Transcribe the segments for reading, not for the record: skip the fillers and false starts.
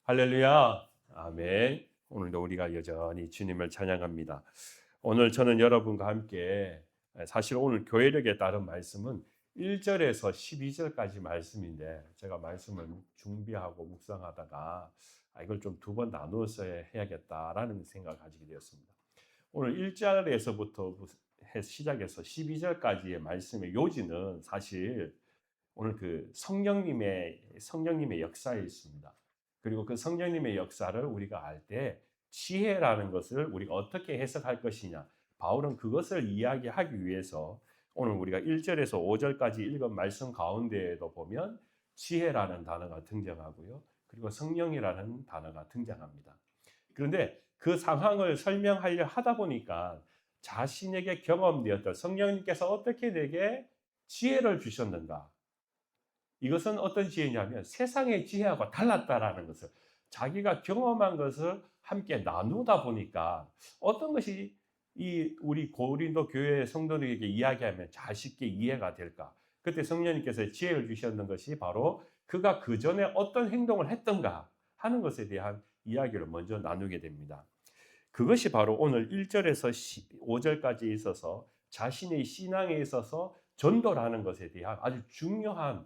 할렐루야. 아멘. 오늘도 우리가 여전히 주님을 찬양합니다. 오늘 저는 여러분과 함께 사실 오늘 교회력에 따른 말씀은 1절에서 12절까지 말씀인데 제가 말씀을 준비하고 묵상하다가 이걸 좀 두 번 나누어서 해야겠다라는 생각을 가지게 되었습니다. 오늘 1절에서부터 시작해서 12절까지의 말씀의 요지는 사실 오늘 그 성령님의 역사에 있습니다. 그리고 그 성령님의 역사를 우리가 알 때 지혜라는 것을 우리가 어떻게 해석할 것이냐. 바울은 그것을 이야기하기 위해서 오늘 우리가 1절에서 5절까지 읽은 말씀 가운데에도 보면 지혜라는 단어가 등장하고요. 그리고 성령이라는 단어가 등장합니다. 그런데 그 상황을 설명하려 하다 보니까 자신에게 경험되었던 성령님께서 어떻게 내게 지혜를 주셨는가. 이것은 어떤 지혜냐면 세상의 지혜하고 달랐다라는 것을 자기가 경험한 것을 함께 나누다 보니까 어떤 것이 이 우리 고린도 교회 성도들에게 이야기하면 잘 쉽게 이해가 될까? 그때 성령님께서 지혜를 주셨는 것이 바로 그가 그 전에 어떤 행동을 했던가 하는 것에 대한 이야기를 먼저 나누게 됩니다. 그것이 바로 오늘 1절에서 5절까지 있어서 자신의 신앙에 있어서 전도라는 것에 대한 아주 중요한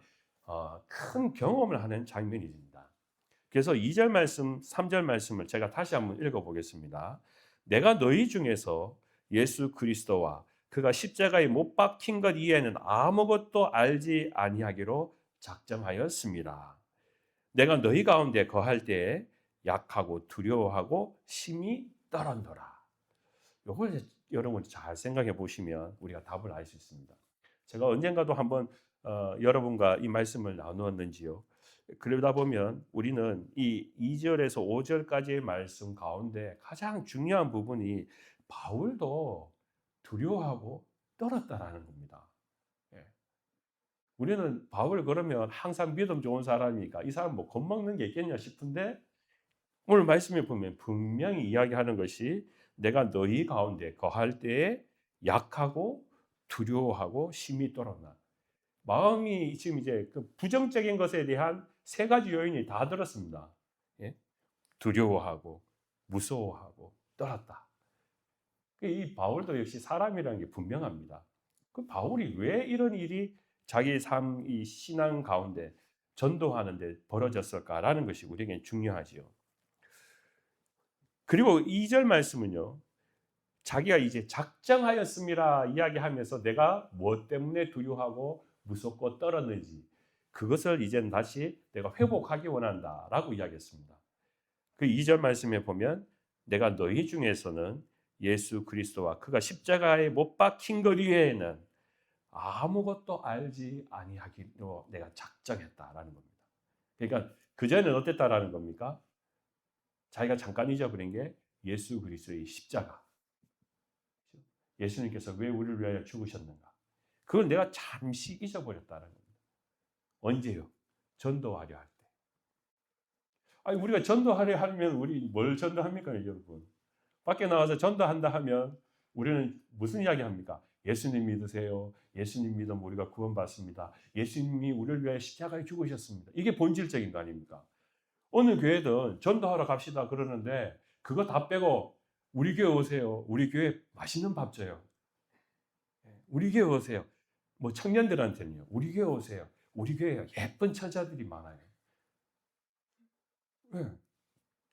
큰 경험을 하는 장면입니다. 그래서 2절 말씀, 3절 말씀을 제가 다시 한번 읽어보겠습니다. 내가 너희 중에서 예수 그리스도와 그가 십자가에 못 박힌 것 이외에는 아무것도 알지 아니하기로 작정하였습니다. 내가 너희 가운데 거할 때에 약하고 두려워하고 심히 떨었노라. 이걸 여러분 잘 생각해 보시면 우리가 답을 알 수 있습니다. 제가 언젠가도 한번 여러분과 이 말씀을 나누었는지요. 그러다 보면 우리는 이 2절에서 5절까지의 말씀 가운데 가장 중요한 부분이 바울도 두려워하고 떨었다라는 겁니다. 예. 우리는 바울 그러면 항상 믿음 좋은 사람이니까 이 사람 뭐 겁먹는 게 있겠냐 싶은데 오늘 말씀에 보면 분명히 이야기하는 것이 내가 너희 가운데 거할 때에 약하고 두려워하고 심히 떨었나. 마음이 지금 이제 그 부정적인 것에 대한 세 가지 요인이 다 들었습니다. 예? 두려워하고 무서워하고 떨었다. 이 바울도 역시 사람이라는 게 분명합니다. 그 바울이 왜 이런 일이 자기 삶, 이 신앙 가운데 전도하는데 벌어졌을까라는 것이 우리에게 중요하지요. 그리고 2절 말씀은요. 자기가 이제 작정하였습니다 이야기하면서 내가 무엇 때문에 두려워하고 무섭고 떨었는지 그것을 이제 다시 내가 회복하기 원한다라고 이야기했습니다. 그 2절 말씀에 보면 내가 너희 중에서는 예수 그리스도와 그가 십자가에 못 박힌 것 이외에는 아무것도 알지 아니하기로 내가 작정했다라는 겁니다. 그러니까 그전에는 어땠다라는 겁니까? 자기가 잠깐 잊어버린 게 예수 그리스도의 십자가. 예수님께서 왜 우리를 위하여 죽으셨는가? 그걸 내가 잠시 잊어버렸다는 겁니다. 언제요? 전도하려 할 때. 아니 우리가 전도하려 하면 우리 뭘 전도합니까, 여러분? 밖에 나와서 전도한다 하면 우리는 무슨 이야기 합니까? 예수님 믿으세요. 예수님 믿으면 우리가 구원받습니다. 예수님이 우리를 위하여 십자가에 죽으셨습니다. 이게 본질적인 거 아닙니까? 어느 교회든 전도하러 갑시다 그러는데 그거 다 빼고 우리 교회 오세요. 우리 교회 맛있는 밥 줘요. 우리 교회 오세요. 뭐 청년들한테는요. 우리 교회 오세요. 우리 교회에 예쁜 처자들이 많아요. 네.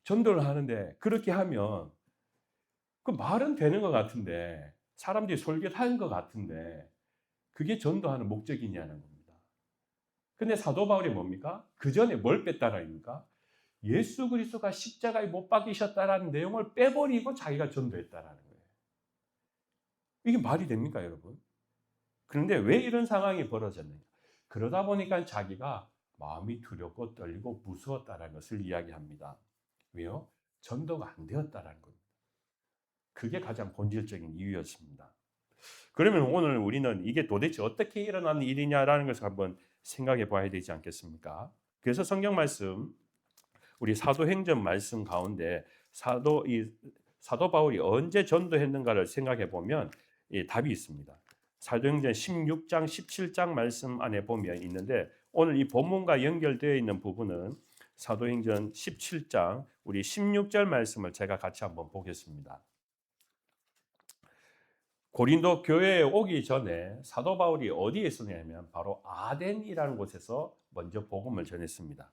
전도를 하는데 그렇게 하면 그 말은 되는 것 같은데 사람들이 솔깃한 것 같은데 그게 전도하는 목적이냐는 겁니다. 근데 사도 바울이 뭡니까? 그 전에 뭘 뺐다라입니까? 예수 그리스도가 십자가에 못 박히셨다라는 내용을 빼버리고 자기가 전도했다라는 거예요. 이게 말이 됩니까, 여러분? 그런데 왜 이런 상황이 벌어졌느냐? 그러다 보니까 자기가 마음이 두렵고 떨리고 무서웠다는 것을 이야기합니다. 왜요? 전도가 안 되었다는 겁니다. 그게 가장 본질적인 이유였습니다. 그러면 오늘 우리는 이게 도대체 어떻게 일어난 일이냐라는 것을 한번 생각해 봐야 되지 않겠습니까? 그래서 성경 말씀, 우리 사도행전 말씀 가운데 사도 바울이 언제 전도했는가를 생각해 보면 답이 있습니다. 사도행전 16장, 17장 말씀 안에 보면 있는데 오늘 이 본문과 연결되어 있는 부분은 사도행전 17장 우리 16절 말씀을 제가 같이 한번 보겠습니다. 고린도 교회에 오기 전에 사도 바울이 어디에 있었냐면 바로 아덴이라는 곳에서 먼저 복음을 전했습니다.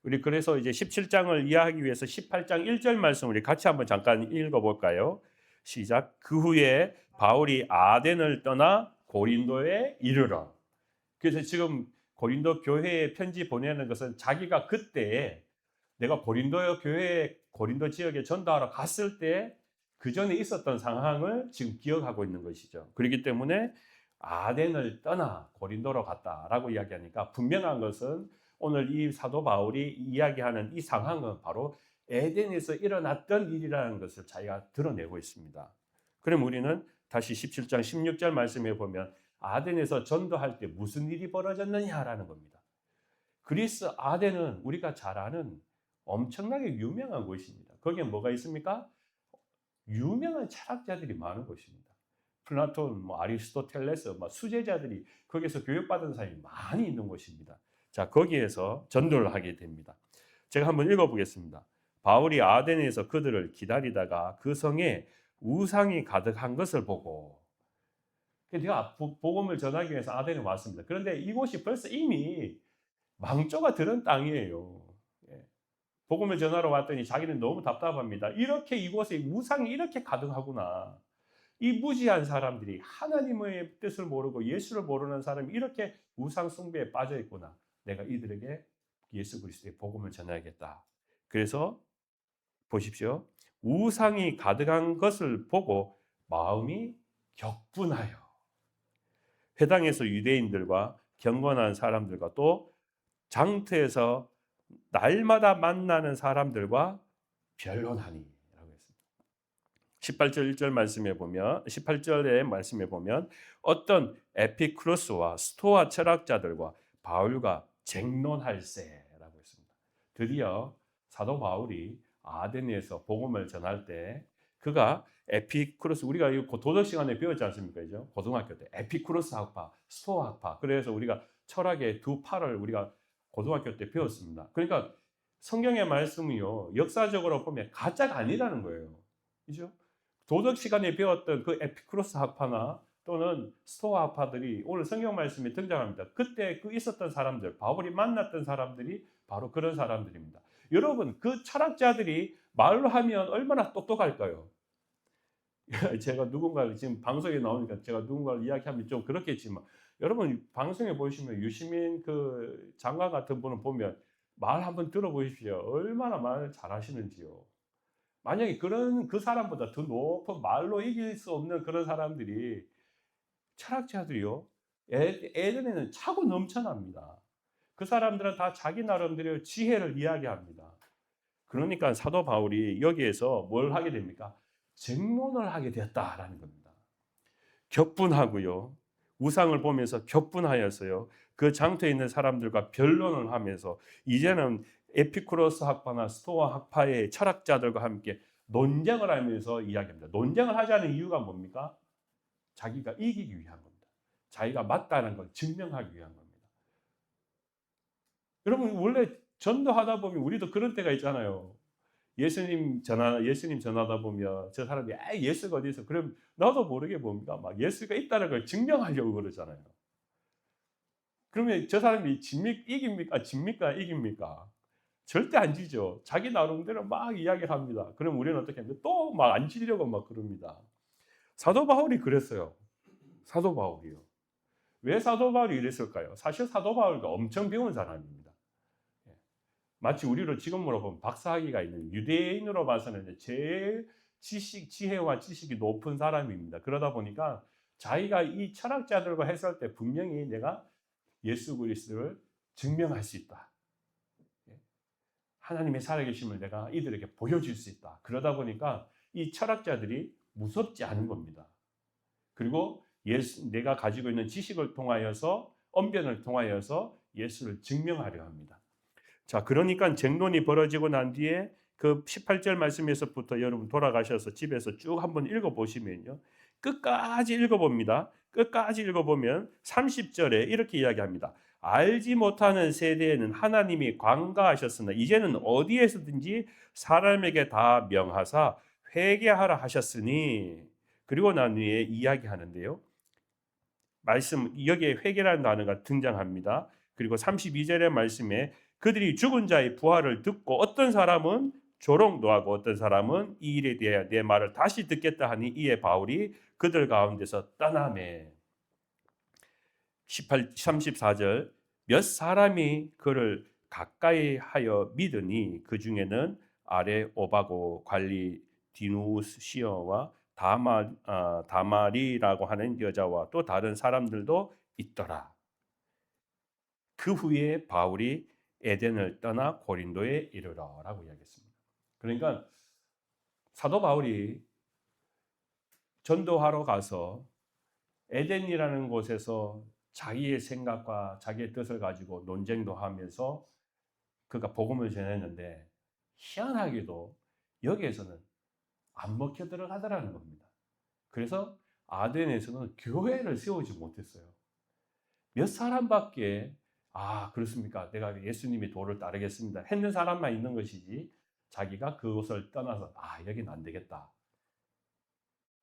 우리 그래서 이제 17장을 이해하기 위해서 18장 1절 말씀 우리 같이 한번 잠깐 읽어볼까요? 시작. 그 후에 바울이 아덴을 떠나 고린도에 이르러. 그래서 지금 고린도 교회에 편지 보내는 것은 자기가 그때 내가 고린도 교회에 고린도 지역에 전도하러 갔을 때 그 전에 있었던 상황을 지금 기억하고 있는 것이죠. 그렇기 때문에 아덴을 떠나 고린도로 갔다라고 이야기하니까 분명한 것은 오늘 이 사도 바울이 이야기하는 이 상황은 바로 에덴에서 일어났던 일이라는 것을 자기가 드러내고 있습니다. 그럼 우리는 다시 17장 16절 말씀에 보면 아덴에서 전도할 때 무슨 일이 벌어졌느냐라는 겁니다. 그리스 아덴은 우리가 잘 아는 엄청나게 유명한 곳입니다. 거기에 뭐가 있습니까? 유명한 철학자들이 많은 곳입니다. 플라톤, 아리스토텔레스, 수제자들이 거기서 교육받은 사람이 많이 있는 곳입니다. 자, 거기에서 전도를 하게 됩니다. 제가 한번 읽어보겠습니다. 바울이 아덴에서 그들을 기다리다가 그 성에 우상이 가득한 것을 보고, 내가 복음을 전하기 위해서 아덴에 왔습니다. 그런데 이곳이 벌써 이미 망조가 들은 땅이에요. 복음을 전하러 왔더니 자기는 너무 답답합니다. 이렇게 이곳에 우상이 이렇게 가득하구나. 이 무지한 사람들이 하나님의 뜻을 모르고 예수를 모르는 사람이 이렇게 우상 숭배에 빠져 있구나. 내가 이들에게 예수 그리스도의 복음을 전해야겠다. 그래서 보십시오. 우상이 가득한 것을 보고 마음이 격분하여 회당에서 유대인들과 경건한 사람들과 또 장터에서 날마다 만나는 사람들과 변론하니 라고 했습니다. 18절 1절 말씀에 보면 18절의 말씀에 보면 어떤 에피쿠로스와 스토아 철학자들과 바울과 쟁론할세라고 했습니다. 드디어 사도 바울이 아덴에서 복음을 전할 때 그가 에피쿠로스 우리가 이거 도덕 시간에 배웠지 않습니까? 그죠? 고등학교 때 에피쿠로스 학파, 스토아 학파. 그래서 우리가 철학의 두 파를 우리가 고등학교 때 배웠습니다. 그러니까 성경의 말씀이요 역사적으로 보면 가짜가 아니라는 거예요. 그죠? 도덕 시간에 배웠던 그 에피쿠로스 학파나 또는 스토아 학파들이 오늘 성경 말씀에 등장합니다. 그때 그 있었던 사람들, 바울이 만났던 사람들이 바로 그런 사람들입니다. 여러분, 그 철학자들이 말로 하면 얼마나 똑똑할까요? 제가 누군가를 지금 방송에 나오니까 제가 누군가를 이야기하면 좀 그렇겠지만 여러분 방송에 보시면 유시민 그 장관 같은 분을 보면 말 한번 들어보십시오. 얼마나 말을 잘하시는지요. 만약에 그런 그 사람보다 더 높은 말로 이길 수 없는 그런 사람들이 철학자들이요. 에덴에는 차고 넘쳐납니다. 그 사람들은 다 자기 나름대로 지혜를 이야기합니다. 그러니까 사도 바울이 여기에서 뭘 하게 됩니까? 쟁론을 하게 되었다라는 겁니다. 격분하고요. 우상을 보면서 격분하여서요. 그 장터에 있는 사람들과 변론을 하면서 이제는 에피쿠로스 학파나 스토아 학파의 철학자들과 함께 논쟁을 하면서 이야기합니다. 논쟁을 하자는 이유가 뭡니까? 자기가 이기기 위한 겁니다. 자기가 맞다는 걸 증명하기 위한 겁니다. 여러분 원래 전도하다 보면 우리도 그런 때가 있잖아요. 예수님 전하다 보면 저 사람이 예수가 어디 있어? 그럼 나도 모르게 뭡니까? 막 예수가 있다는 걸 증명하려고 그러잖아요. 그러면 저 사람이 이깁니까? 집니까? 이깁니까? 절대 안 지죠. 자기 나름대로 막 이야기를 합니다. 그럼 우리는 어떻게 합니까? 또 막 안 지려고 막 그럽니다. 사도 바울이 그랬어요. 사도 바울이요. 왜 사도 바울이 이랬을까요? 사실 사도 바울도 엄청 배운 사람입니다. 마치 우리로 지금으로 보면 박사학위가 있는 유대인으로 봐서는 제일 지혜와 지식이 높은 사람입니다. 그러다 보니까 자기가 이 철학자들과 했을 때 분명히 내가 예수 그리스도를 증명할 수 있다. 하나님의 살아계심을 내가 이들에게 보여줄 수 있다. 그러다 보니까 이 철학자들이 무섭지 않은 겁니다. 그리고 내가 가지고 있는 지식을 통하여서 언변을 통하여서 예수를 증명하려 합니다. 자, 그러니까 쟁론이 벌어지고 난 뒤에 그 18절 말씀에서부터 여러분 돌아가셔서 집에서 쭉 한번 읽어보시면요. 끝까지 읽어봅니다. 끝까지 읽어보면 30절에 이렇게 이야기합니다. 알지 못하는 세대에는 하나님이 관가하셨으나 이제는 어디에서든지 사람에게 다 명하사 회개하라 하셨으니. 그리고 난 후에 이야기하는데요. 말씀 여기에 회개라는 단어가 등장합니다. 그리고 32절의 말씀에 그들이 죽은 자의 부활을 듣고 어떤 사람은 조롱도 하고 어떤 사람은 이 일에 대해 내 말을 다시 듣겠다 하니 이에 바울이 그들 가운데서 떠나매. 34절 몇 사람이 그를 가까이 하여 믿으니 그 중에는 아레오바고 관리 디누시어와 다마리라고 하는 여자와 또 다른 사람들도 있더라. 그 후에 바울이 에덴을 떠나 고린도에 이르러라고 이야기했습니다. 그러니까 사도 바울이 전도하러 가서 에덴이라는 곳에서 자기의 생각과 자기의 뜻을 가지고 논쟁도 하면서 그가 복음을 전했는데 희한하게도 여기에서는 안 먹혀 들어가더라는 겁니다. 그래서 아덴에서는 교회를 세우지 못했어요. 몇 사람밖에 그렇습니까? 내가 예수님의 도를 따르겠습니다 했는 사람만 있는 것이지 자기가 그곳을 떠나서 여기는 안 되겠다.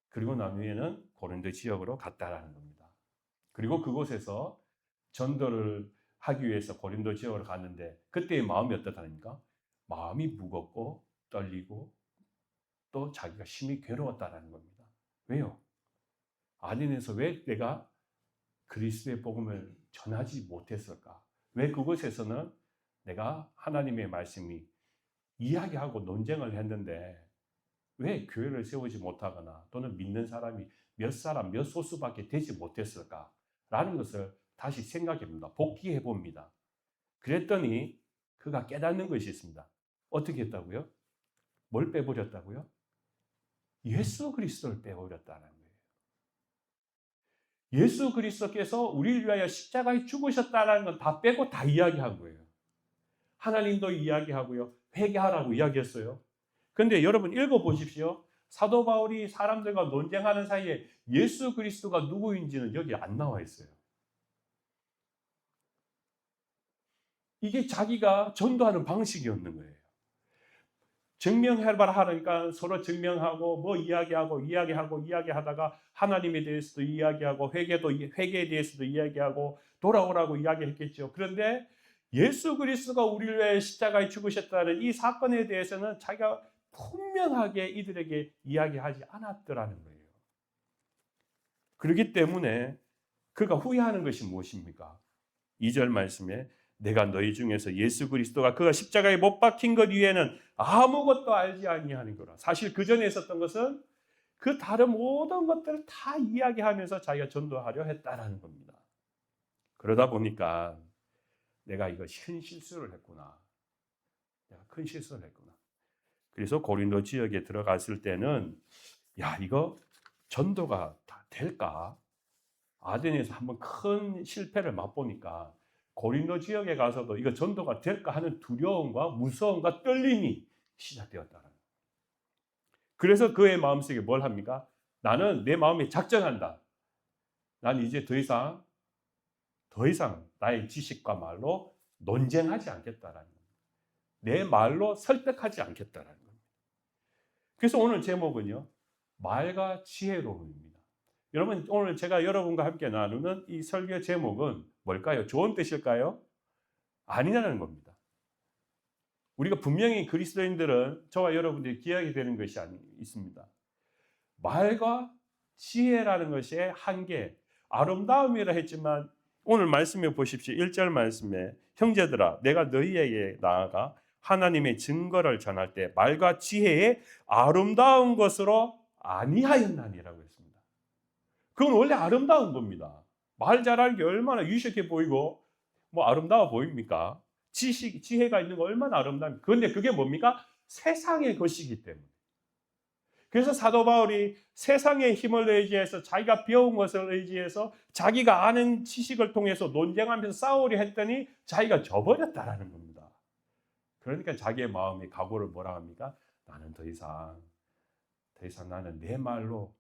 그리고 난 후에는 고린도 지역으로 갔다라는 겁니다. 그리고 그곳에서 전도를 하기 위해서 고린도 지역으로 갔는데 그때의 마음이 어떻다니까? 마음이 무겁고 떨리고 또 자기가 심히 괴로웠다라는 겁니다. 왜요? 아덴에서 왜 내가 그리스도의 복음을 전하지 못했을까? 왜 그곳에서는 내가 하나님의 말씀이 이야기하고 논쟁을 했는데 왜 교회를 세우지 못하거나 또는 믿는 사람이 몇 사람, 몇 소수밖에 되지 못했을까? 라는 것을 다시 생각해 봅니다. 복기해 봅니다. 그랬더니 그가 깨닫는 것이 있습니다. 어떻게 했다고요? 뭘 빼버렸다고요? 예수 그리스도를 빼버렸다는 거예요. 예수 그리스도께서 우리를 위하여 십자가에 죽으셨다는 건 다 빼고 다 이야기한 거예요. 하나님도 이야기하고요. 회개하라고 이야기했어요. 그런데 여러분 읽어보십시오. 사도 바울이 사람들과 논쟁하는 사이에 예수 그리스도가 누구인지는 여기 안 나와 있어요. 이게 자기가 전도하는 방식이었는 거예요. 증명해봐라 하니까 서로 증명하고 뭐 이야기하다가 하나님에 대해서도 이야기하고 회개에 대해서도 이야기하고 돌아오라고 이야기했겠죠. 그런데 예수 그리스도가 우리를 위해 십자가에 죽으셨다는 이 사건에 대해서는 자기가 분명하게 이들에게 이야기하지 않았더라는 거예요. 그렇기 때문에 그가 후회하는 것이 무엇입니까? 2절 말씀에 내가 너희 중에서 예수 그리스도가 그가 십자가에 못 박힌 것 위에는 아무것도 알지 아니하는 거라. 사실 그 전에 있었던 것은 그 다른 모든 것들을 다 이야기하면서 자기가 전도하려 했다라는 겁니다. 그러다 보니까 내가 이거 큰 실수를 했구나. 내가 큰 실수를 했구나. 그래서 고린도 지역에 들어갔을 때는 이거 전도가 다 될까? 아덴에서 한번 큰 실패를 맛보니까 고린도 지역에 가서도 이거 전도가 될까 하는 두려움과 무서움과 떨림이 시작되었다는 거예요. 그래서 그의 마음속에 뭘 합니까? 나는 내 마음에 작정한다. 난 이제 더 이상 나의 지식과 말로 논쟁하지 않겠다라는 거예요. 내 말로 설득하지 않겠다라는 겁니다. 그래서 오늘 제목은요. 말과 지혜로움입니다. 여러분 오늘 제가 여러분과 함께 나누는 이 설교 제목은 뭘까요? 좋은 뜻일까요? 아니라는 겁니다. 우리가 분명히 그리스도인들은 저와 여러분들이 기억이 되는 것이 있습니다. 말과 지혜라는 것의 한계, 아름다움이라 했지만 오늘 말씀해 보십시오. 1절 말씀에 형제들아 내가 너희에게 나아가 하나님의 증거를 전할 때 말과 지혜의 아름다운 것으로 아니하였나니라고 했습니다. 그건 원래 아름다운 겁니다. 말 잘하는 게 얼마나 유식해 보이고 뭐 아름다워 보입니까? 지혜가 있는 거 얼마나 아름답습니까? 그런데 그게 뭡니까? 세상의 것이기 때문에. 그래서 사도 바울이 세상의 힘을 의지해서 자기가 배운 것을 의지해서 자기가 아는 지식을 통해서 논쟁하면서 싸우려 했더니 자기가 져버렸다라는 겁니다. 그러니까 자기의 마음의 각오를 뭐라 합니까? 나는 더 이상 나는 내 말로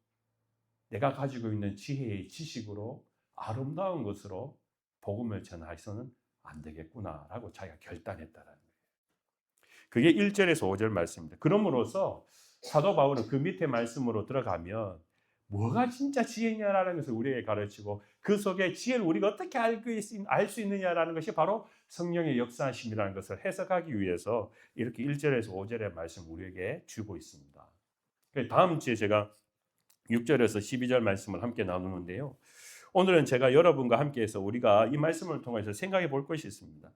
내가 가지고 있는 지혜의 지식으로 아름다운 것으로 복음을 전해서는 안 되겠구나라고 자기가 결단했다라는 거예요. 그게 1절에서 5절 말씀입니다. 그럼으로써 사도 바울은 그 밑에 말씀으로 들어가면 뭐가 진짜 지혜냐라는 것을 우리에게 가르치고 그 속에 지혜를 우리가 어떻게 알 수 있느냐라는 것이 바로 성령의 역사하심이라는 것을 해석하기 위해서 이렇게 1절에서 5절의 말씀을 우리에게 주고 있습니다. 다음 주에 제가 6절에서 12절 말씀을 함께 나누는데요. 오늘은 제가 여러분과 함께해서 우리가 이 말씀을 통해서 생각해 볼 것이 있습니다.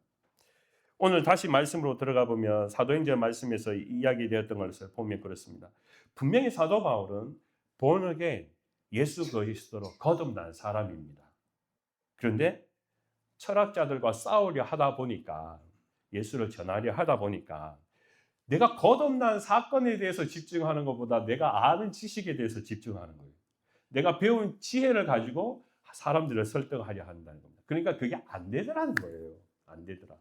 오늘 다시 말씀으로 들어가 보면 사도행전 말씀에서 이야기되었던 것을 보면 그렇습니다. 분명히 사도 바울은 본어게 예수 그리스도로 거듭난 사람입니다. 그런데 철학자들과 싸우려 하다 보니까 예수를 전하려 하다 보니까 내가 거듭난 사건에 대해서 집중하는 것보다 내가 아는 지식에 대해서 집중하는 거예요. 내가 배운 지혜를 가지고 사람들을 설득하려 한다는 겁니다. 그러니까 그게 안 되더라는 거예요. 안 되더라.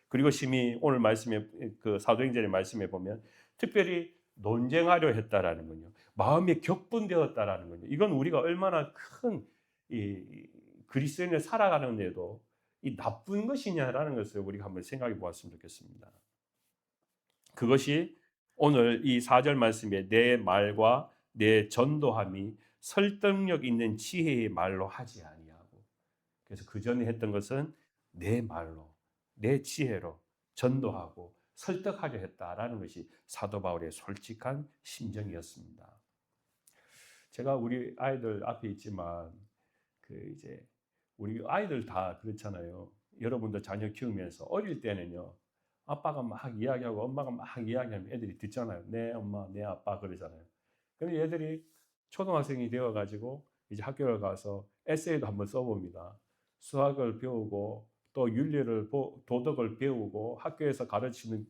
그리고 심히 오늘 말씀에 그 사도행전의 말씀에 보면 특별히 논쟁하려 했다라는 거요. 마음이 격분되었다라는 거요. 이건 우리가 얼마나 큰 그리스도인을 살아가는 데도 이 나쁜 것이냐라는 것을 우리가 한번 생각해 보았으면 좋겠습니다. 그것이 오늘 이 4절 말씀에 내 말과 내 전도함이 설득력 있는 지혜의 말로 하지 아니하고, 그래서 그 전에 했던 것은 내 말로 내 지혜로 전도하고 설득하려 했다라는 것이 사도 바울의 솔직한 심정이었습니다. 제가 우리 아이들 앞에 있지만 이제 우리 아이들 다 그렇잖아요. 여러분도 자녀 키우면서 어릴 때는요. 아빠가 막 이야기하고 엄마가 막 이야기하면 애들이 듣잖아요. 네 엄마, 네 아빠 그러잖아요. 근데 애들이 초등학생이 되어가지고 이제 학교를 가서 에세이도 한번 써봅니다. 수학을 배우고 또 윤리를 도덕을 배우고 학교에서 가르치는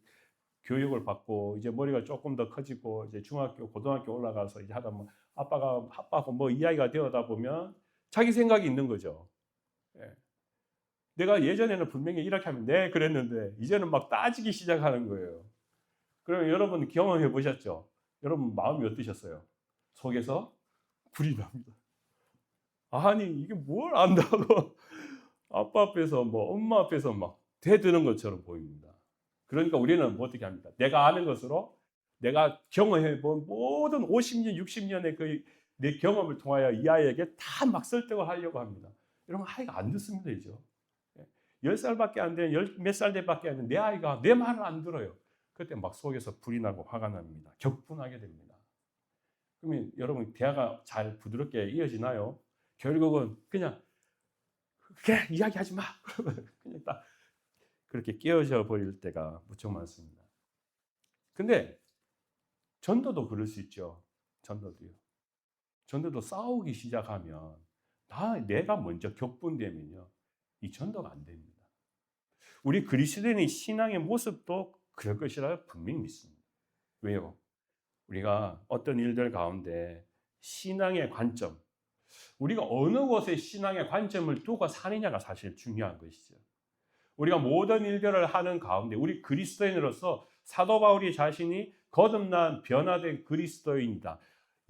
교육을 받고 이제 머리가 조금 더 커지고 이제 중학교, 고등학교 올라가서 이제 하다 보면 아빠하고 뭐 이야기가 되어다 보면 자기 생각이 있는 거죠. 예. 내가 예전에는 분명히 이렇게 하면 네 그랬는데 이제는 막 따지기 시작하는 거예요. 그러면 여러분 경험해 보셨죠? 여러분 마음이 어떠셨어요? 속에서 불이 납니다. 아니 이게 뭘 안다고 아빠 앞에서 뭐 엄마 앞에서 막 대드는 것처럼 보입니다. 그러니까 우리는 뭐 어떻게 합니까? 내가 아는 것으로 내가 경험해 본 모든 50년, 60년의 내 경험을 통하여 이 아이에게 다 막 설득을 하려고 합니다. 이러면 아이가 안 듣습니다, 이죠. 10살밖에 안 되는, 몇 살 대밖에 안 되는 내 아이가 내 말을 안 들어요. 그때 막 속에서 불이 나고 화가 납니다. 격분하게 됩니다. 그러면 여러분 대화가 잘 부드럽게 이어지나요? 결국은 그냥 이야기하지 마. 그냥 딱 그렇게 깨어져 버릴 때가 무척 많습니다. 근데 전도도 그럴 수 있죠. 전도도 싸우기 시작하면 내가 먼저 격분되면요. 이 전도가 안 됩니다. 우리 그리스도인의 신앙의 모습도 그럴 것이라 분명히 믿습니다. 왜요? 우리가 어떤 일들 가운데 신앙의 관점, 우리가 어느 곳에 신앙의 관점을 두고 사느냐가 사실 중요한 것이죠. 우리가 모든 일들을 하는 가운데 우리 그리스도인으로서 사도 바울이 자신이 거듭난 변화된 그리스도인이다.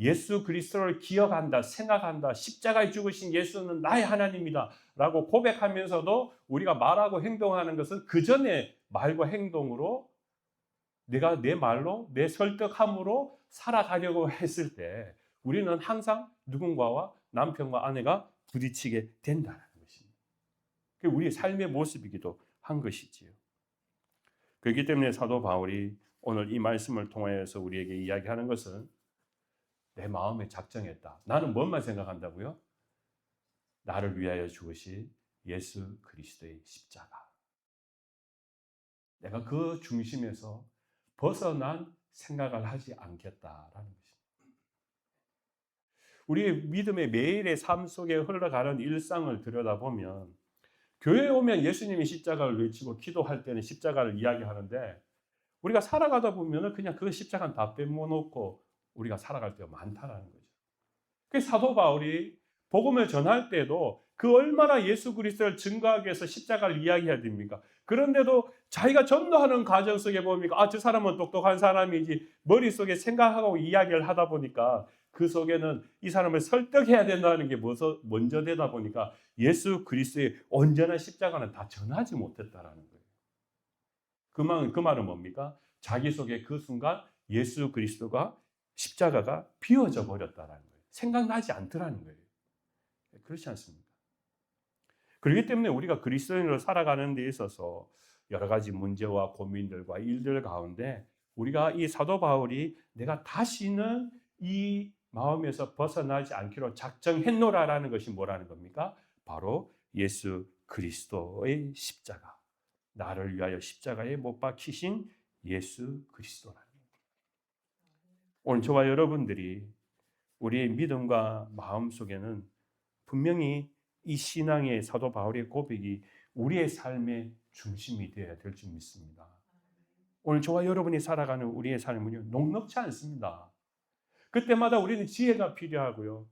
예수 그리스도를 기억한다, 생각한다. 십자가에 죽으신 예수는 나의 하나님이다 라고 고백하면서도 우리가 말하고 행동하는 것은 그 전에 말과 행동으로 내가 내 말로 내 설득함으로 살아가려고 했을 때 우리는 항상 누군가와 남편과 아내가 부딪히게 된다는 것입니다. 그게 우리의 삶의 모습이기도 한 것이지요. 그렇기 때문에 사도 바울이 오늘 이 말씀을 통해서 우리에게 이야기하는 것은 내 마음에 작정했다. 나는 뭔만 생각한다고요? 나를 위하여 죽으신 예수 그리스도의 십자가. 내가 그 중심에서 벗어난 생각을 하지 않겠다라는 것입니다. 우리의 믿음의 매일의 삶 속에 흘러가는 일상을 들여다보면 교회에 오면 예수님이 십자가를 외치고 기도할 때는 십자가를 이야기하는데 우리가 살아가다 보면 그냥 그 십자가는 다 빼놓고 우리가 살아갈 때가 많다는 거죠. 그 사도 바울이 복음을 전할 때도 그 얼마나 예수 그리스도를 증거하기 위해서 십자가를 이야기해야 됩니까? 그런데도 자기가 전도하는 과정 속에 보니까 저 사람은 똑똑한 사람이지 머릿속에 생각하고 이야기를 하다 보니까 그 속에는 이 사람을 설득해야 된다는 게 먼저 되다 보니까 예수 그리스도의 온전한 십자가는 다 전하지 못했다라는 거예요. 그 말은 뭡니까? 자기 속에 그 순간 예수 그리스도가 십자가가 비워져 버렸다라는 거예요. 생각나지 않더라는 거예요. 그렇지 않습니까? 그렇기 때문에 우리가 그리스도인으로 살아가는 데 있어서 여러 가지 문제와 고민들과 일들 가운데 우리가 이 사도 바울이 내가 다시는 이 마음에서 벗어나지 않기로 작정했노라라는 것이 뭐라는 겁니까? 바로 예수 그리스도의 십자가. 나를 위하여 십자가에 못 박히신 예수 그리스도라는 겁니다. 오늘 저와 여러분들이 우리의 믿음과 마음 속에는 분명히 이 신앙의 사도 바울의 고백이 우리의 삶의 중심이 되어야 될 줄 믿습니다. 오늘 저와 여러분이 살아가는 우리의 삶은요, 녹록지 않습니다. 그때마다 우리는 지혜가 필요하고요.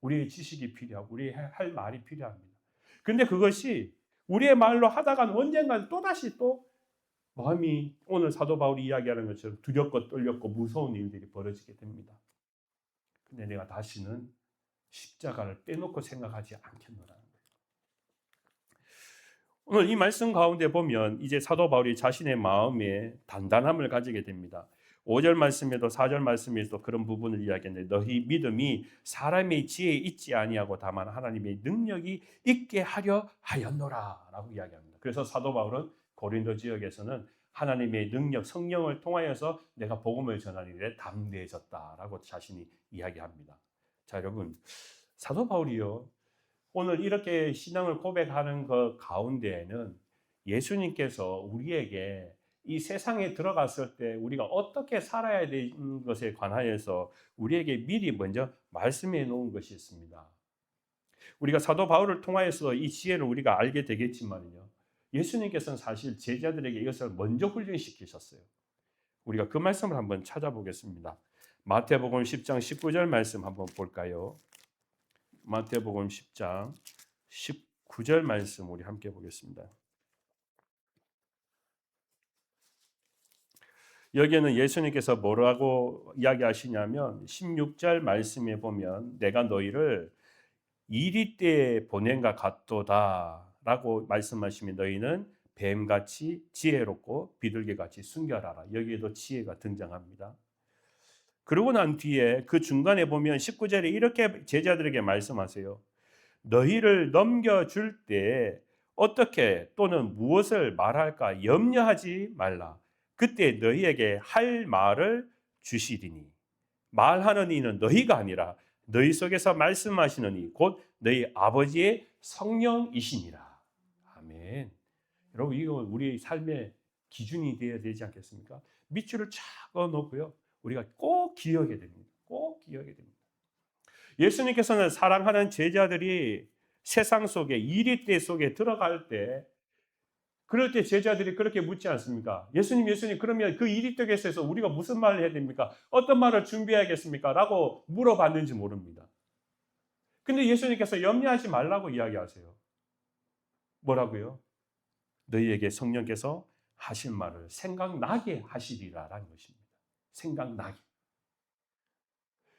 우리의 지식이 필요하고 우리의 할 말이 필요합니다. 그런데 그것이 우리의 말로 하다가 언젠간 또다시 또 마음이 오늘 사도 바울이 이야기하는 것처럼 두렵고 떨렸고 무서운 일들이 벌어지게 됩니다. 근데 내가 다시는 십자가를 빼놓고 생각하지 않겠노라는 거예요. 오늘 이 말씀 가운데 보면 이제 사도 바울이 자신의 마음에 단단함을 가지게 됩니다. 5절 말씀에도 4절 말씀에도 그런 부분을 이야기했는데 너희 믿음이 사람의 지혜에 있지 아니하고 다만 하나님의 능력이 있게 하려 하였노라 라고 이야기합니다. 그래서 사도 바울은 고린도 지역에서는 하나님의 능력, 성령을 통하여서 내가 복음을 전하는 일에 담대해졌다라고 자신이 이야기합니다. 자, 여러분, 사도 바울이요, 오늘 이렇게 신앙을 고백하는 것 가운데에는 예수님께서 우리에게 이 세상에 들어갔을 때 우리가 어떻게 살아야 되는 것에 관하여서 우리에게 미리 먼저 말씀해 놓은 것이 있습니다. 우리가 사도 바울을 통하여서 이 지혜를 우리가 알게 되겠지만요, 예수님께서는 사실 제자들에게 이것을 먼저 훈련시키셨어요. 우리가 그 말씀을 한번 찾아보겠습니다. 마태복음 10장 19절 말씀 한번 볼까요? 마태복음 10장 19절 말씀 우리 함께 보겠습니다. 여기에는 예수님께서 뭐라고 이야기하시냐면 16절 말씀에 보면 내가 너희를 이리 때에 보낸가 같도다 라고 말씀하시면 너희는 뱀같이 지혜롭고 비둘기같이 순결하라. 여기에도 지혜가 등장합니다. 그러고 난 뒤에 그 중간에 보면 19절에 이렇게 제자들에게 말씀하세요. 너희를 넘겨줄 때 어떻게 또는 무엇을 말할까 염려하지 말라. 그때 너희에게 할 말을 주시리니 말하는 이는 너희가 아니라 너희 속에서 말씀하시는 이 곧 너희 아버지의 성령이시니라. 아멘. 여러분, 이거 우리의 삶의 기준이 되어야 되지 않겠습니까? 밑줄을 쫙 그어놓고요, 우리가 꼭 기억해야 됩니다. 꼭 기억해야 됩니다. 예수님께서는 사랑하는 제자들이 세상 속에 이리때 속에 들어갈 때, 그럴 때 제자들이 그렇게 묻지 않습니까? 예수님 그러면 그 이리떡에서 우리가 무슨 말을 해야 됩니까? 어떤 말을 준비해야겠습니까? 라고 물어봤는지 모릅니다. 근데 예수님께서 염려하지 말라고 이야기하세요. 뭐라고요? 너희에게 성령께서 하신 말을 생각나게 하시리라라는 것입니다. 생각나게.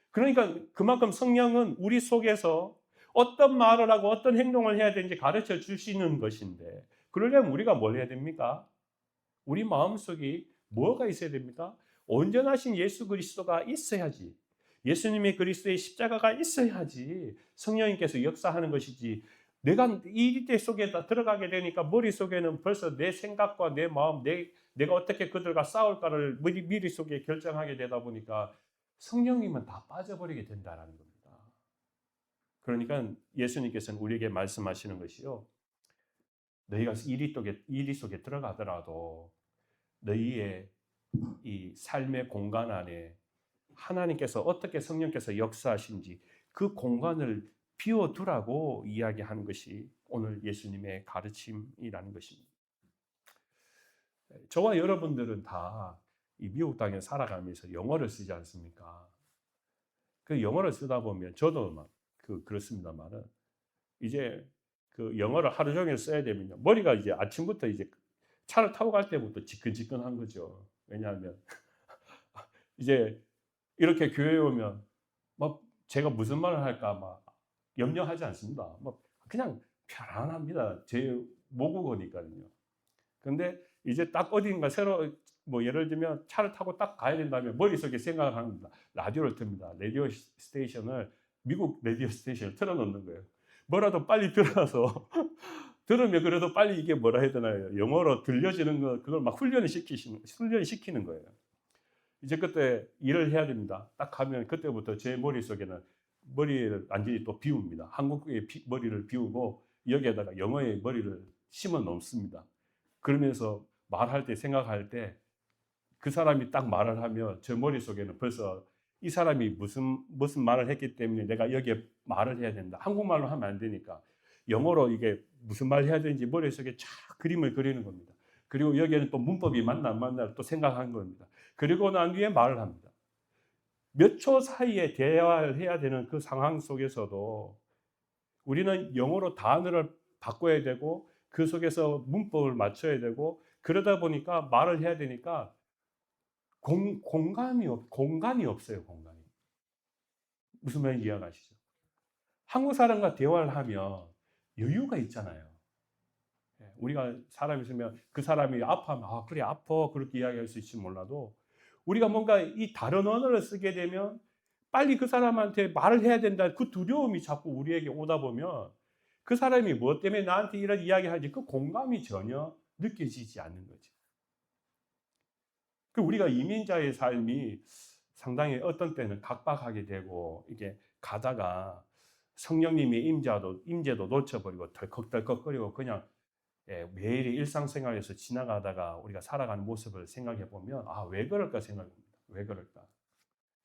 그러니까 그만큼 성령은 우리 속에서 어떤 말을 하고 어떤 행동을 해야 되는지 가르쳐 주시는 것인데, 그러려면 우리가 뭘 해야 됩니까? 우리 마음속에 뭐가 있어야 됩니까? 온전하신 예수 그리스도가 있어야지. 예수님의 그리스도의 십자가가 있어야지 성령님께서 역사하는 것이지, 내가 이 때 속에 들어가게 되니까 머릿속에는 벌써 내 생각과 내 마음, 내가 어떻게 그들과 싸울까를 미리 속에 결정하게 되다 보니까 성령님은 다 빠져버리게 된다는 겁니다. 그러니까 예수님께서는 우리에게 말씀하시는 것이요, 너희가 이리 속에 들어가더라도 너희의 이 삶의 공간 안에 하나님께서 어떻게 성령께서 역사하신지 그 공간을 비워두라고 이야기하는 것이 오늘 예수님의 가르침이라는 것입니다. 저와 여러분들은 다 이 미국 땅에 살아가면서 영어를 쓰지 않습니까? 그 영어를 쓰다 보면 저도 막 그렇습니다만은 이제 그 영어를 하루 종일 써야 되면요, 머리가 이제 아침부터 이제 차를 타고 갈 때부터 지끈지끈한 거죠. 왜냐하면 이제 이렇게 교회에 오면 뭐 제가 무슨 말을 할까 막 염려하지 않습니다. 뭐 그냥 편안합니다. 제 모국어니까요. 근데 이제 딱 어딘가 새로 뭐 예를 들면 차를 타고 딱 가야 된다면 머릿속에 생각을 합니다. 라디오를 틉니다. 라디오 스테이션을 미국 라디오 스테이션을 틀어 놓는 거예요. 뭐라도 빨리 들어서 들으면 그래도 빨리 이게 뭐라 해야 되나요? 영어로 들려지는 거 그걸 막 훈련시키는 거예요. 이제 그때 일을 해야 됩니다. 딱 하면 그때부터 제 머릿속에는 머리를 완전히 또 비웁니다. 한국의 머리를 비우고 여기에다가 영어의 머리를 심어 놓습니다. 그러면서 말할 때 생각할 때 그 사람이 딱 말을 하면 제 머릿속에는 벌써 이 사람이 무슨 말을 했기 때문에 내가 여기에 말을 해야 된다. 한국말로 하면 안 되니까 영어로 이게 무슨 말을 해야 되는지 머릿속에 쫙 그림을 그리는 겁니다. 그리고 여기에는 또 문법이 맞나 안 맞나 또 생각하는 겁니다. 그리고 난 뒤에 말을 합니다. 몇 초 사이에 대화를 해야 되는 그 상황 속에서도 우리는 영어로 단어를 바꿔야 되고 그 속에서 문법을 맞춰야 되고 그러다 보니까 말을 해야 되니까 공간이 없어요, 공간이. 무슨 말인지 이해가시죠? 한국 사람과 대화를 하면 여유가 있잖아요. 우리가 사람이 있으면 그 사람이 아파하면 아 그래 아파 그렇게 이야기할 수 있을지 몰라도 우리가 뭔가 이 다른 언어를 쓰게 되면 빨리 그 사람한테 말을 해야 된다 그 두려움이 자꾸 우리에게 오다 보면 그 사람이 무엇 때문에 나한테 이런 이야기하지 그 공감이 전혀 느껴지지 않는 거죠. 그 우리가 이민자의 삶이 상당히 어떤 때는 각박하게 되고 이게 가다가 성령님의 임재도 놓쳐버리고 덜컥덜컥거리고 그냥 매일의 일상생활에서 지나가다가 우리가 살아가는 모습을 생각해 보면 아, 왜 그럴까 생각합니다. 왜 그럴까?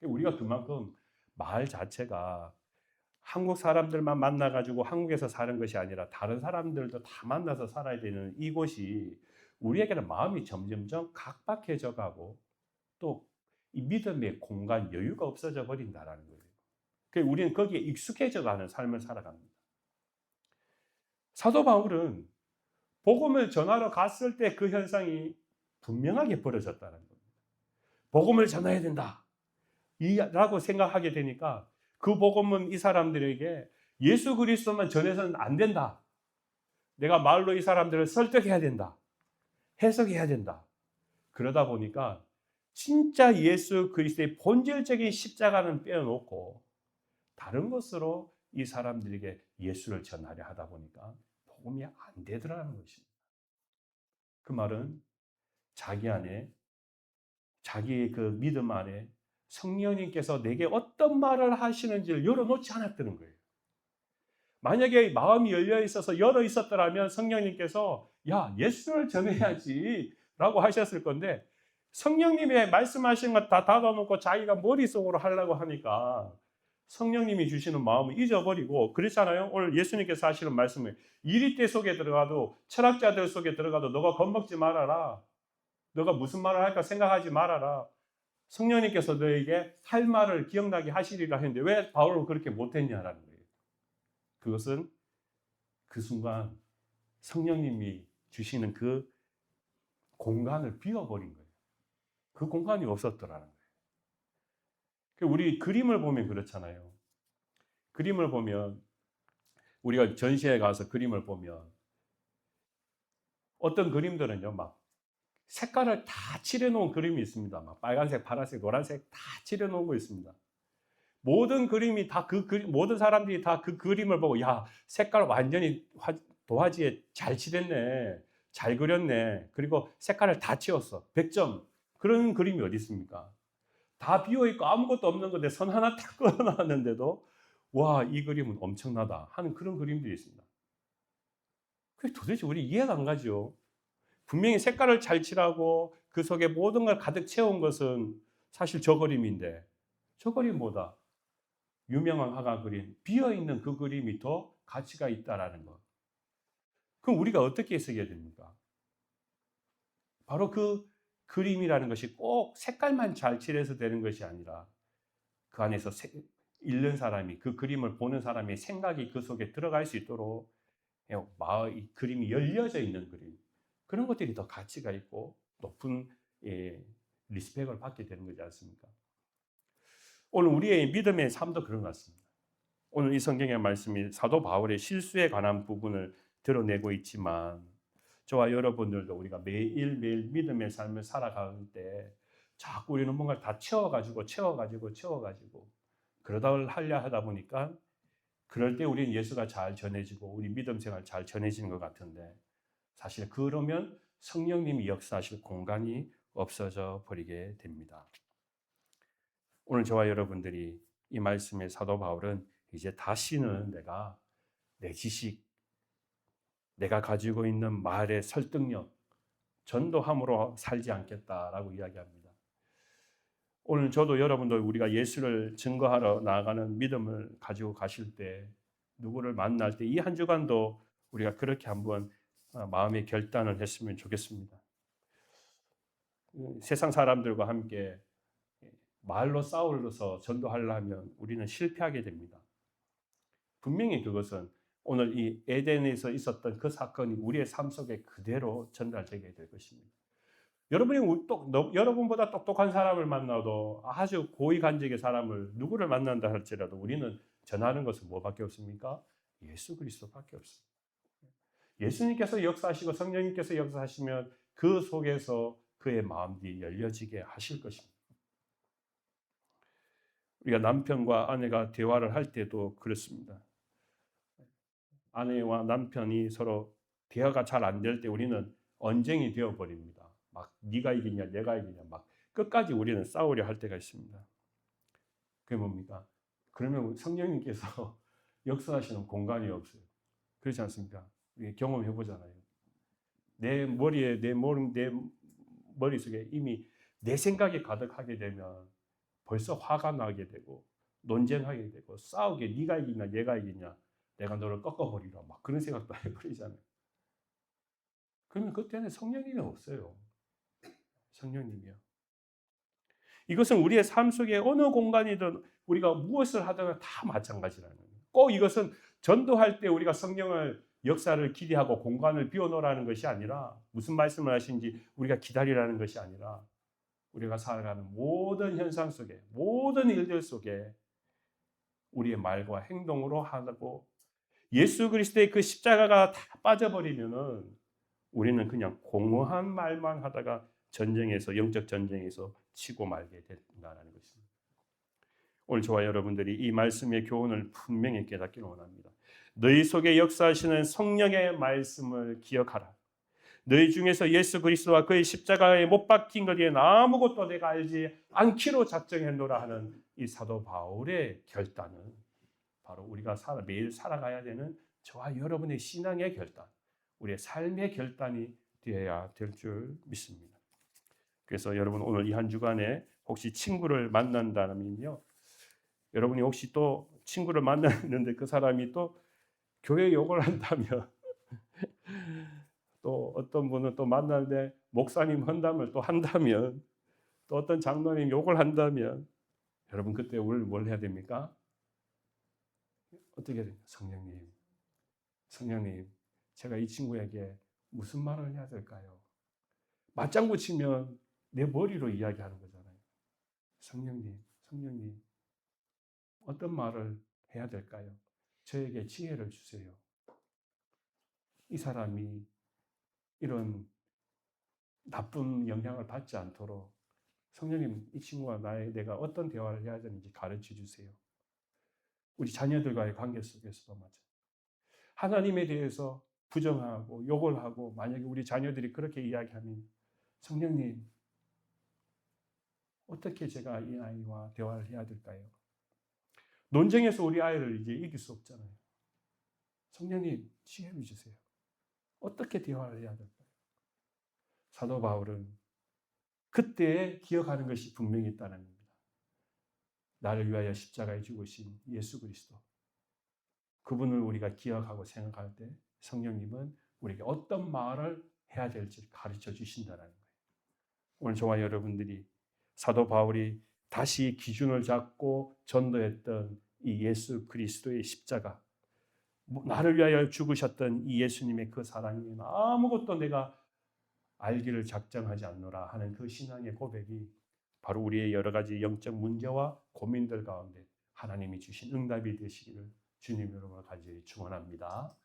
우리가 그만큼 마을 자체가 한국 사람들만 만나가지고 한국에서 사는 것이 아니라 다른 사람들도 다 만나서 살아야 되는 이곳이 우리에게는 마음이 점점점 각박해져 가고 또 이 믿음의 공간 여유가 없어져 버린다라는 거예요. 그래서 우리는 거기에 익숙해져 가는 삶을 살아갑니다. 사도 바울은 복음을 전하러 갔을 때 그 현상이 분명하게 벌어졌다는 겁니다. 복음을 전해야 된다. 라고 생각하게 되니까 그 복음은 이 사람들에게 예수 그리스도만 전해서는 안 된다. 내가 말로 이 사람들을 설득해야 된다. 해석해야 된다. 그러다 보니까 진짜 예수 그리스도의 본질적인 십자가는 빼어놓고 다른 것으로 이 사람들에게 예수를 전하려 하다 보니까 복음이 안 되더라는 것입니다. 그 말은 자기 안에 자기의 그 믿음 안에 성령님께서 내게 어떤 말을 하시는지를 열어놓지 않았다는 거예요. 만약에 마음이 열려 있어서 열어 있었더라면 성령님께서 야 예수를 전해야지 라고 하셨을 건데 성령님의 말씀하신 것 다 닫아놓고 자기가 머릿속으로 하려고 하니까 성령님이 주시는 마음을 잊어버리고 그렇잖아요. 오늘 예수님께서 하시는 말씀을 이리떼 속에 들어가도 철학자들 속에 들어가도 너가 겁먹지 말아라. 너가 무슨 말을 할까 생각하지 말아라. 성령님께서 너에게 할 말을 기억나게 하시리라 했는데 왜 바울은 그렇게 못했냐라는 거예요. 그것은 그 순간 성령님이 주시는 그 공간을 비워버린 거예요. 그 공간이 없었더라는 거예요. 우리 그림을 보면 그렇잖아요. 그림을 보면 우리가 전시회 가서 그림을 보면 어떤 그림들은요 막 색깔을 다 칠해놓은 그림이 있습니다. 막 빨간색, 파란색, 노란색 다 칠해놓은 거 있습니다. 모든 그림이 다 모든 사람들이 다 그 그림을 보고 야 색깔 완전히 도화지에 잘 칠했네, 잘 그렸네. 그리고 색깔을 다 채웠어. 100점. 그런 그림이 어디 있습니까? 다 비어 있고 아무것도 없는 건데 선 하나 딱 그어놨는데도 와 이 그림은 엄청나다 하는 그런 그림들이 있습니다. 그게 도대체 우리 이해가 안 가죠. 분명히 색깔을 잘 칠하고 그 속에 모든 걸 가득 채운 것은 사실 저 그림인데 저 그림 뭐다? 유명한 화가 그린 비어있는 그 그림이 더 가치가 있다라는 것. 그럼 우리가 어떻게 해석해야 됩니까? 바로 그 그림이라는 것이 꼭 색깔만 잘 칠해서 되는 것이 아니라 그 안에서 읽는 사람이 그 그림을 보는 사람의 생각이 그 속에 들어갈 수 있도록 이 그림이 열려져 있는 그림 그런 것들이 더 가치가 있고 높은 리스펙을 받게 되는 거지 않습니까? 오늘 우리의 믿음의 삶도 그런 것 같습니다. 오늘 이 성경의 말씀이 사도 바울의 실수에 관한 부분을 드러내고 있지만 저와 여러분들도 우리가 매일매일 믿음의 삶을 살아갈 때 자꾸 우리는 뭔가 다 채워가지고 그러다 하려 하다 보니까 그럴 때 우리는 예수가 잘 전해지고 우리 믿음 생활 잘 전해지는 것 같은데 사실 그러면 성령님이 역사하실 공간이 없어져 버리게 됩니다. 오늘 저와 여러분들이 이 말씀의 사도 바울은 이제 다시는 내가 내 지식, 내가 가지고 있는 말의 설득력, 전도함으로 살지 않겠다라고 이야기합니다. 오늘 저도 여러분도 우리가 예수를 증거하러 나아가는 믿음을 가지고 가실 때 누구를 만날 때 이 한 주간도 우리가 그렇게 한번 마음의 결단을 했으면 좋겠습니다. 세상 사람들과 함께 말로 싸울러서 전도하려면 우리는 실패하게 됩니다. 분명히 그것은 오늘 이 에덴에서 있었던 그 사건이 우리의 삶 속에 그대로 전달되게 될 것입니다. 여러분보다 똑똑한 사람을 만나도 아주 고위간직의 사람을 누구를 만난다 할지라도 우리는 전하는 것은 뭐밖에 없습니까? 예수 그리스도밖에 없습니다. 예수님께서 역사하시고 성령님께서 역사하시면 그 속에서 그의 마음이 열려지게 하실 것입니다. 우리가 남편과 아내가 대화를 할 때도 그렇습니다. 아내와 남편이 서로 대화가 잘 안 될 때 우리는 언쟁이 되어 버립니다. 막 네가 이기냐 내가 이기냐 막 끝까지 우리는 싸우려 할 때가 있습니다. 그게 뭡니까? 그러면 성령님께서 역사하시는 공간이 없어요. 그렇지 않습니까? 경험해 보잖아요. 내 머릿속에 이미 내 생각이 가득하게 되면 벌써 화가 나게 되고 논쟁하게 되고 싸우게 네가 이기냐 얘가 이기냐 내가 너를 꺾어버리라 막 그런 생각도 해버리잖아요. 그러면 그때는 성령님이 없어요. 성령님이요. 이것은 우리의 삶 속에 어느 공간이든 우리가 무엇을 하든 다 마찬가지라는 거예요. 꼭 이것은 전도할 때 우리가 성령을 역사를 기대하고 공간을 비워놓으라는 것이 아니라 무슨 말씀을 하신지 우리가 기다리라는 것이 아니라 우리가 살아가는 모든 현상 속에 모든 일들 속에 우리의 말과 행동으로 하고 예수 그리스도의 그 십자가가 다 빠져버리면은 우리는 그냥 공허한 말만 하다가 전쟁에서 영적 전쟁에서 치고 말게 된다는 것입니다. 오늘 저와 여러분들이 이 말씀의 교훈을 분명히 깨닫기를 원합니다. 너희 속에 역사하시는 성령의 말씀을 기억하라. 너희 중에서 예수 그리스도와 그의 십자가에 못 박힌 것 외에는 아무것도 내가 알지 않기로 작정했노라 하는 이 사도 바울의 결단은 바로 우리가 매일 살아가야 되는 저와 여러분의 신앙의 결단, 우리의 삶의 결단이 되어야 될 줄 믿습니다. 그래서 여러분 오늘 이 한 주간에 혹시 친구를 만난다면요, 여러분이 혹시 또 친구를 만났는데 그 사람이 또 교회 욕을 한다면 또 어떤 분은 또 만나는데 목사님 헌담을 또 한다면 또 어떤 장로님 욕을 한다면 여러분 그때 뭘 해야 됩니까? 어떻게 해야 됩니까? 성령님 제가 이 친구에게 무슨 말을 해야 될까요? 맞장구 치면 내 머리로 이야기하는 거잖아요. 성령님 어떤 말을 해야 될까요? 저에게 지혜를 주세요. 이 사람이 이런 나쁜 영향을 받지 않도록 성령님 이 친구와 내가 어떤 대화를 해야 되는지 가르쳐 주세요. 우리 자녀들과의 관계 속에서도 마찬가지. 하나님에 대해서 부정하고 욕을 하고 만약에 우리 자녀들이 그렇게 이야기하면 성령님 어떻게 제가 이 아이와 대화를 해야 될까요? 논쟁에서 우리 아이를 이제 이길 수 없잖아요. 성령님 지혜를 주세요. 어떻게 대화를 해야 될까요? 사도 바울은 그때에 기억하는 것이 분명히 있다는 겁니다. 나를 위하여 십자가에 죽으신 예수 그리스도. 그분을 우리가 기억하고 생각할 때 성령님은 우리에게 어떤 말을 해야 될지 가르쳐 주신다는 거예요. 오늘 저와 여러분들이 사도 바울이 다시 기준을 잡고 전도했던 이 예수 그리스도의 십자가, 나를 위하여 죽으셨던 이 예수님의 그 사랑이 아무것도 내가 알기를 작정하지 않노라 하는 그 신앙의 고백이 바로 우리의 여러 가지 영적 문제와 고민들 가운데 하나님이 주신 응답이 되시기를 주님 이름으로 간절히 축원합니다.